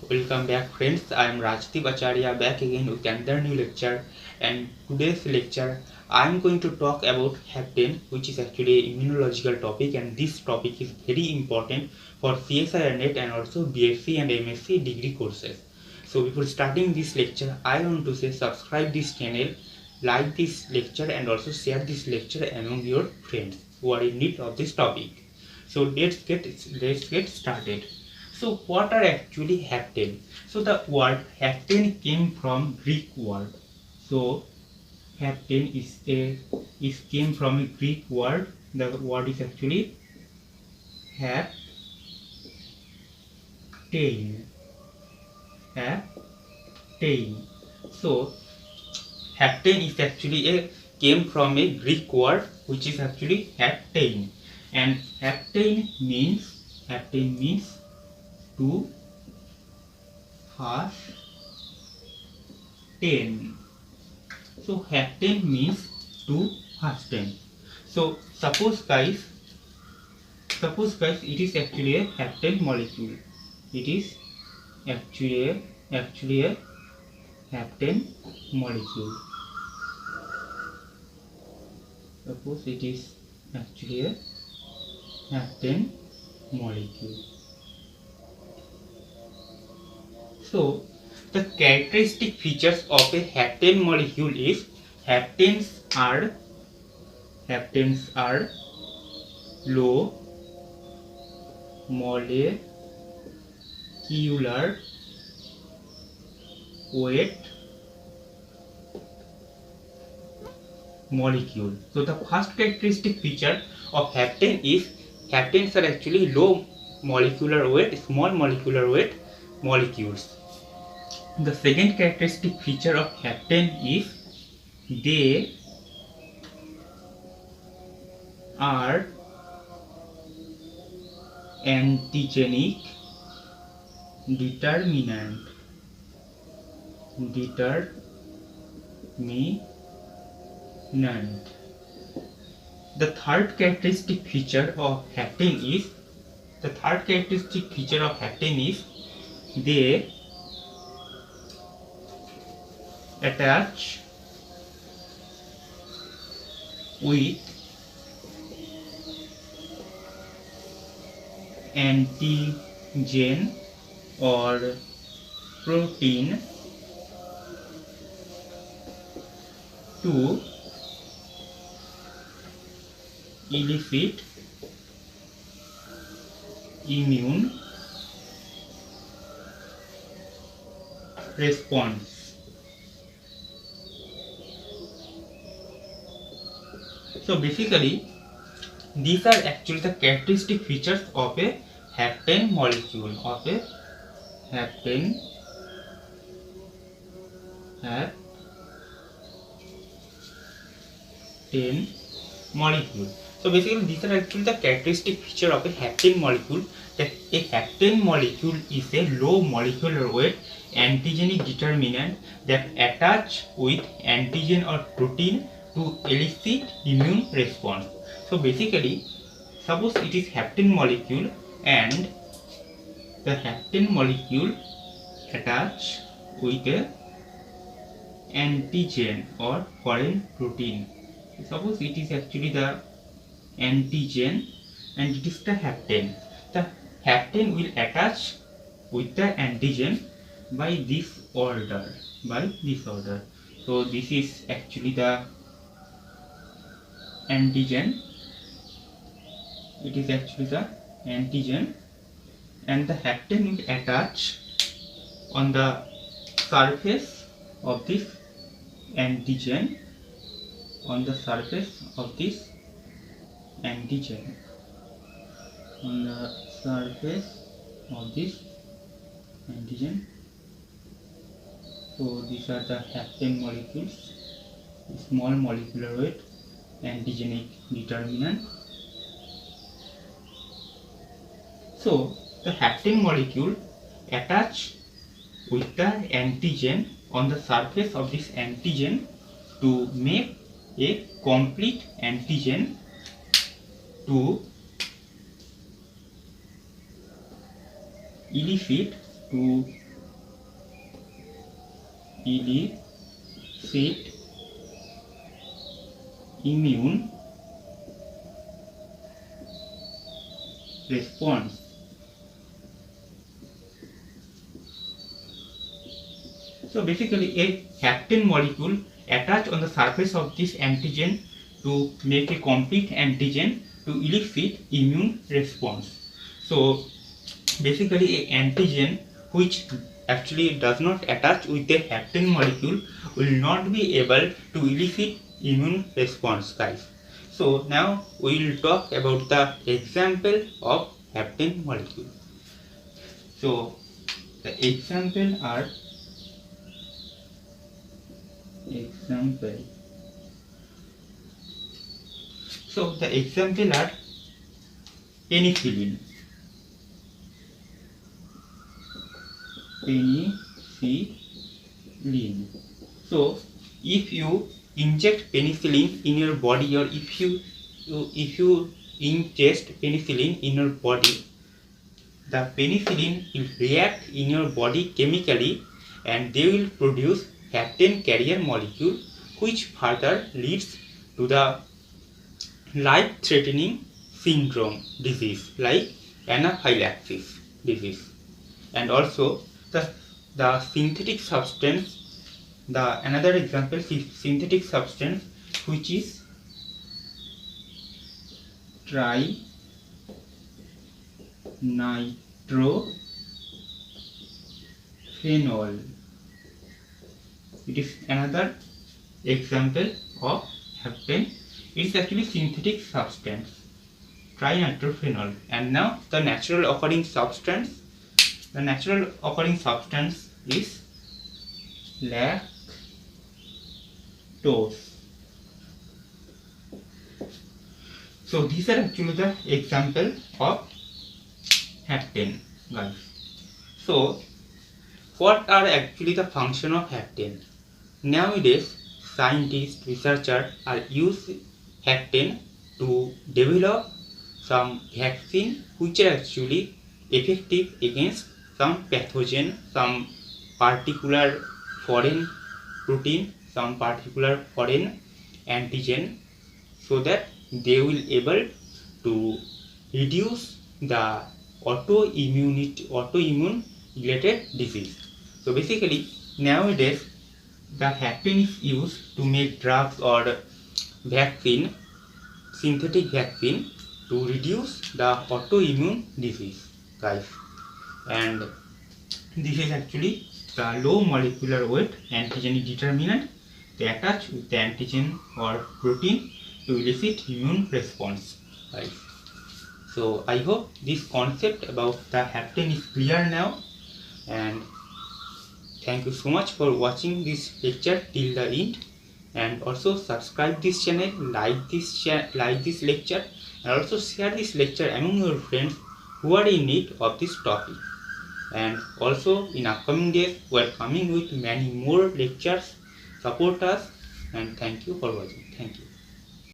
Welcome back friends, I am Rajdeep Acharya back again with another new lecture, and today's lecture I am going to talk about hapten, which is actually a immunological topic, and this topic is very important for CSIR NET and also BSc and MSc degree courses. So before starting this lecture, I want to say subscribe this channel, like this lecture and also share this lecture among your friends who are in need of this topic. So let's get started. So what are actually hapten? So the word hapten came from Greek word. So hapten is came from a Greek word. The word is actually hapten. Hapten. So hapten is actually a came from a Greek word which is actually hapten, and hapten means to hasten. So hapten means to hasten. So suppose guys, it is actually a hapten molecule. It is actually a hapten molecule. Suppose it is actually a hapten molecule. So the characteristic features of a hapten molecule is haptens are low molecular weight molecule. So the first characteristic feature of hapten is haptens are actually low molecular weight, small molecular weight molecules. The second characteristic feature of hapten is they are antigenic determinant. The third characteristic feature of hapten is they attach with antigen or protein to elicit immune response. So basically these are actually the characteristic features of a hapten molecule, hapten molecule. So basically these are actually the characteristic feature of a hapten molecule, that a hapten molecule is a low molecular weight antigenic determinant that attach with antigen or protein to elicit immune response. So basically suppose it is hapten molecule and the hapten molecule attach with a antigen or foreign protein. Suppose it is actually the antigen and it is the hapten. The hapten will attach with the antigen by this order. So this is actually the antigen. It is actually the antigen, and the hapten will attach on the surface of this antigen. On the surface of this antigen. So these are the hapten molecules, small molecular weight antigenic determinant. So the hapten molecule attach with the antigen on the surface of this antigen to make a complete antigen to elicit elicit immune response. So basically a hapten molecule attach on the surface of this antigen to make a complete antigen to elicit immune response. So basically a antigen which actually does not attach with a hapten molecule will not be able to elicit immune response, guys. So now we will talk about the example of hapten molecule. So the example are So the example are penicillin. So if you inject penicillin in your body, or if you ingest penicillin in your body, the penicillin will react in your body chemically and they will produce hapten carrier molecule, which further leads to the life-threatening syndrome disease like anaphylaxis disease. And also the synthetic substance, another example is synthetic substance which is trinitrophenol. It is another example of hapten. It is actually synthetic substance, trinitrophenol. And now the natural occurring substance. The natural occurring substance is lactose. So these are actually the example of hapten, guys. So what are actually the function of hapten? Nowadays, scientists, researchers are using hapten to develop some vaccine which are actually effective against some pathogen, some particular foreign protein, some particular foreign antigen, so that they will able to reduce the autoimmune related disease. So basically nowadays the hapten is used to make drugs or vaccine, synthetic vaccine, to reduce the autoimmune disease, guys. And this is actually the low molecular weight antigenic determinant. They attach with the antigen or protein to elicit immune response, guys. So I hope this concept about the hapten is clear now, and thank you so much for watching this lecture till the end. And also subscribe this channel, like this lecture, and also share this lecture among your friends who are in need of this topic. And also in upcoming days we are coming with many more lectures. Support us, and thank you for watching. Thank you.